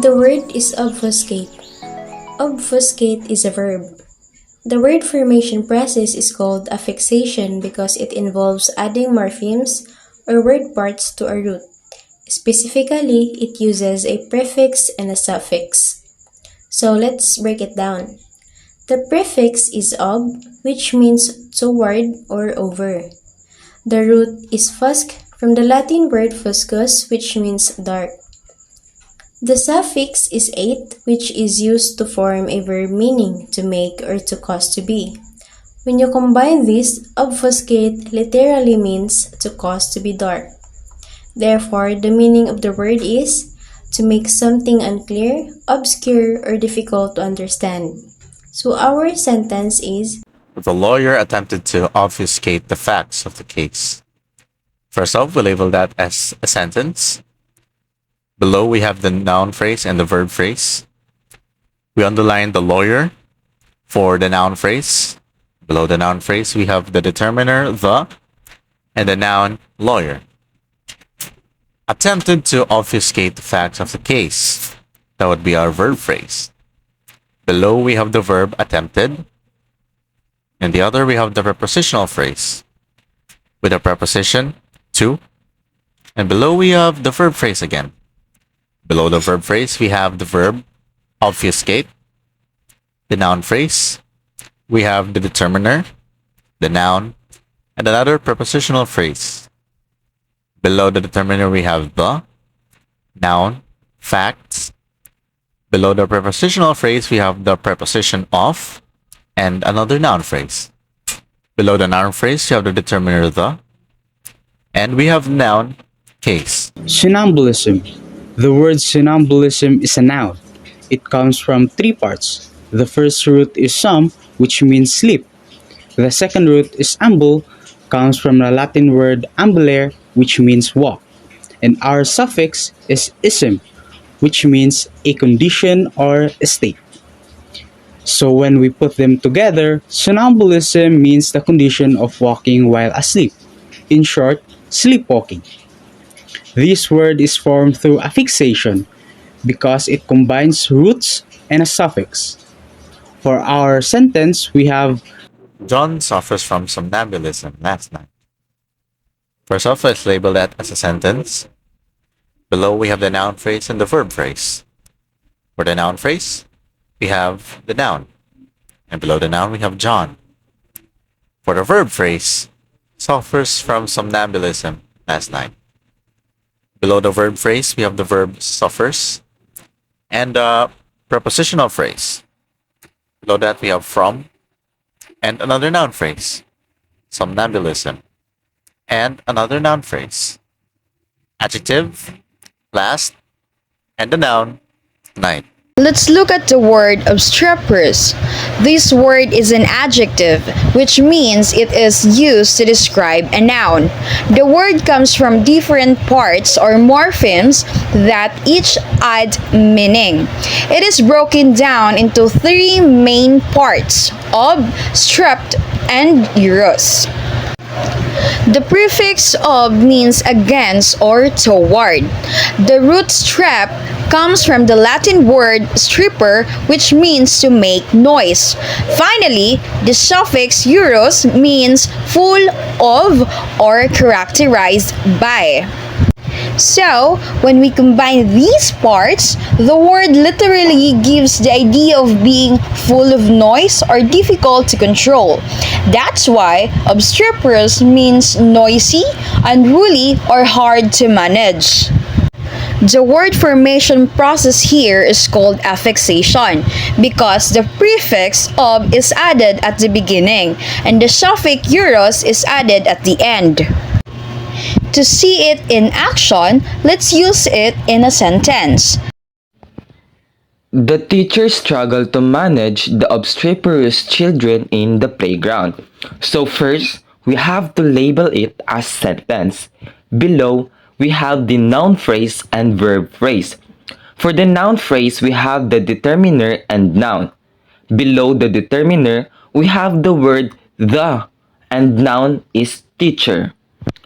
The word is obfuscate. Obfuscate is a verb. The word formation process is called affixation because it involves adding morphemes or word parts to a root. Specifically, it uses a prefix and a suffix. So let's break it down. The prefix is ob, which means toward or over. The root is fusc from the Latin word fuscus, which means dark. The suffix is ate, which is used to form a verb meaning to make or to cause to be. When you combine this, obfuscate literally means to cause to be dark. Therefore, the meaning of the word is to make something unclear, obscure, or difficult to understand. So our sentence is, The lawyer attempted to obfuscate the facts of the case. First off, we label that as a sentence. Below, we have the noun phrase and the verb phrase. We underline the lawyer for the noun phrase. Below the noun phrase, we have the determiner, the, and the noun, lawyer. Attempted to obfuscate the facts of the case. That would be our verb phrase. Below, we have the verb attempted. In the other, we have the prepositional phrase with a preposition to. And below, we have the verb phrase again. Below the verb phrase, we have the verb obfuscate, the noun phrase. We have the determiner, the noun, and another prepositional phrase. Below the determiner, we have the noun, facts. Below the prepositional phrase, we have the preposition of and another noun phrase. Below the noun phrase, you have the determiner, the, and we have noun, case. Somnambulism. The word somnambulism is a noun. It comes from three parts. The first root is som, which means sleep. The second root is ambul, comes from the Latin word ambulare, which means walk. And our suffix is ism, which means a condition or a state. So when we put them together, somnambulism means the condition of walking while asleep. In short, sleepwalking. This word is formed through affixation because it combines roots and a suffix. For our sentence, we have John suffers from somnambulism last night. First off, let's label that as a sentence. Below, we have the noun phrase and the verb phrase. For the noun phrase, we have the noun. And below the noun, we have John. For the verb phrase, suffers from somnambulism last night. Below the verb phrase, we have the verb suffers and the prepositional phrase. Below that, we have from and another noun phrase, somnambulism, and another noun phrase, adjective, last, and the noun, night. Let's look at the word obstreperous. This word is an adjective, which means it is used to describe a noun. The word comes from different parts or morphemes that each add meaning. It is broken down into three main parts: ob, strept, and euros. The prefix ob means against or toward. The root strep comes from the Latin word stripper, which means to make noise. Finally, the suffix euros means full of or characterized by. So, when we combine these parts, the word literally gives the idea of being full of noise or difficult to control. That's why obstreperous means noisy, unruly, or hard to manage. The word formation process here is called affixation because the prefix ob is added at the beginning and the suffix euros is added at the end. To see it in action, let's use it in a sentence. The teacher struggled to manage the obstreperous children in the playground. So first, we have to label it as sentence. Below, we have the noun phrase and verb phrase. For the noun phrase, we have the determiner and noun. Below the determiner, we have the word the, and noun is teacher.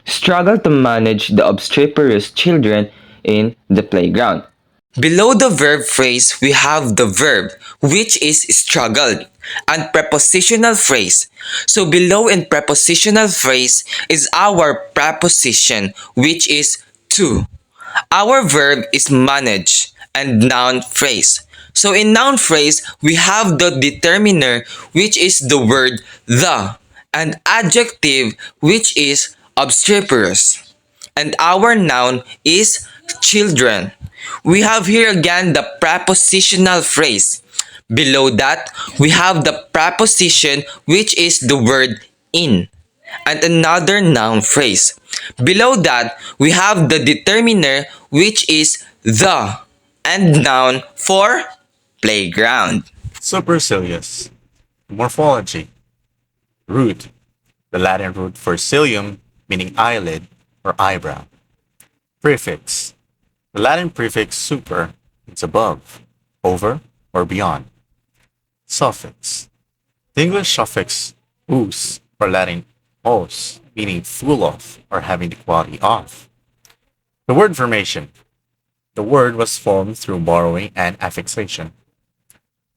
Struggle to manage the obstreperous children in the playground. Below the verb phrase, we have the verb, which is struggled, and prepositional phrase. So below in prepositional phrase is our preposition, which is to. Our verb is manage and noun phrase. So in noun phrase, we have the determiner, which is the word the, and adjective, which is obstreperous. And our noun is children. We have here again the prepositional phrase. Below that, we have the preposition, which is the word in, and another noun phrase. Below that, we have the determiner, which is the, and noun for playground. Supercilious. Morphology. Root. The Latin root for cilium, meaning eyelid or eyebrow. Prefix. The Latin prefix super means above, over, or beyond. Suffix. The English suffix us or Latin os, meaning full of or having the quality of. The word formation. The word was formed through borrowing and affixation.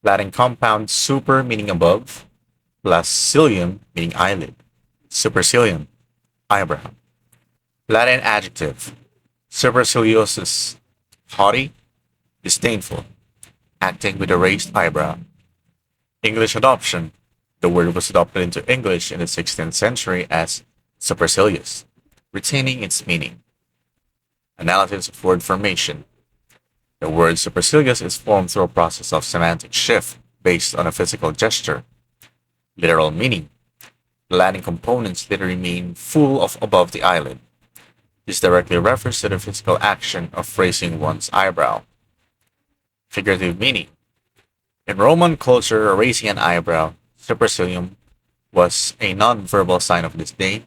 Latin compound super meaning above, plus cilium meaning eyelid. Supercilium, eyebrow. Latin adjective. Superciliosus, haughty, disdainful, acting with a raised eyebrow. English adoption. The word was adopted into English in the 16th century as supercilious, retaining its meaning. Analysis of word formation. The word supercilious is formed through a process of semantic shift based on a physical gesture. Literal meaning. The Latin components literally mean full of above the eyelid. This directly refers to the physical action of raising one's eyebrow. Figurative meaning. In Roman culture, raising an eyebrow, supercilium, was a non-verbal sign of disdain,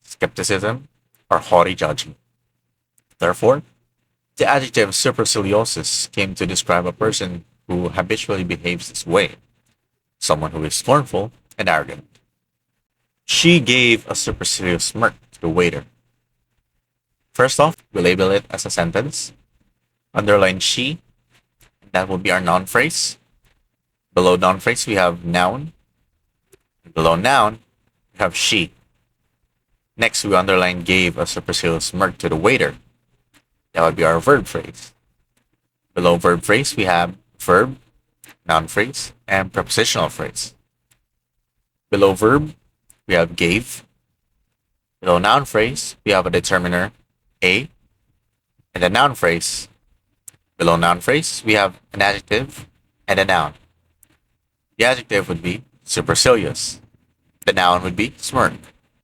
skepticism, or haughty judgment. Therefore, the adjective superciliosus came to describe a person who habitually behaves this way, someone who is scornful and arrogant. She gave a supercilious smirk to the waiter. First off, we label it as a sentence. Underline she, that will be our noun phrase. Below noun phrase, we have noun. Below noun, we have she. Next, we underline gave a supercilious smirk to the waiter. That would be our verb phrase. Below verb phrase, we have verb, noun phrase, and prepositional phrase. Below verb, we have gave. Below noun phrase, we have a determiner, a. And a noun phrase. Below noun phrase, we have an adjective and a noun. The adjective would be supercilious. The noun would be smirk.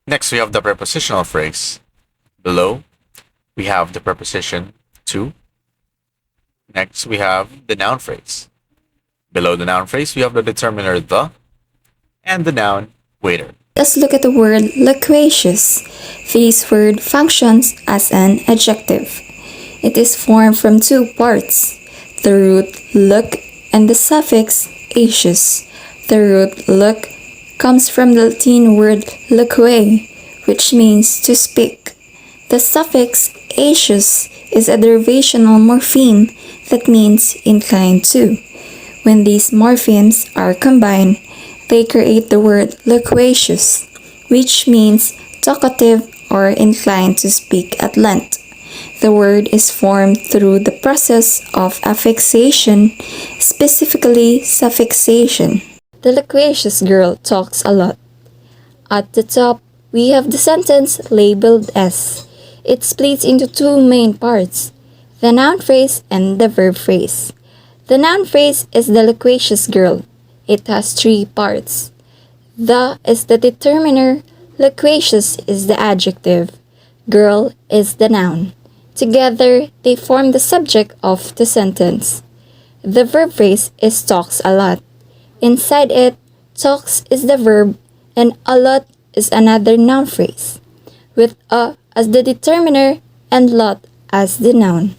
Next, we have the prepositional phrase. Below, we have the preposition to. Next, we have the noun phrase. Below the noun phrase, we have the determiner the and the noun waiter. Let's look at the word loquacious. This word functions as an adjective. It is formed from two parts, the root look and the suffix acious. The root look comes from the Latin word loque, which means to speak. The suffix acious is a derivational morpheme that means inclined to. When these morphemes are combined, they create the word loquacious, which means talkative or inclined to speak at length. The word is formed through the process of affixation, specifically suffixation. The loquacious girl talks a lot. At the top, we have the sentence labeled as. It splits into two main parts, the noun phrase and the verb phrase. The noun phrase is the loquacious girl. It has three parts. The is the determiner, loquacious is the adjective, girl is the noun. Together, they form the subject of the sentence. The verb phrase is talks a lot. Inside it, talks is the verb and a lot is another noun phrase, with a as the determiner and lot as the noun.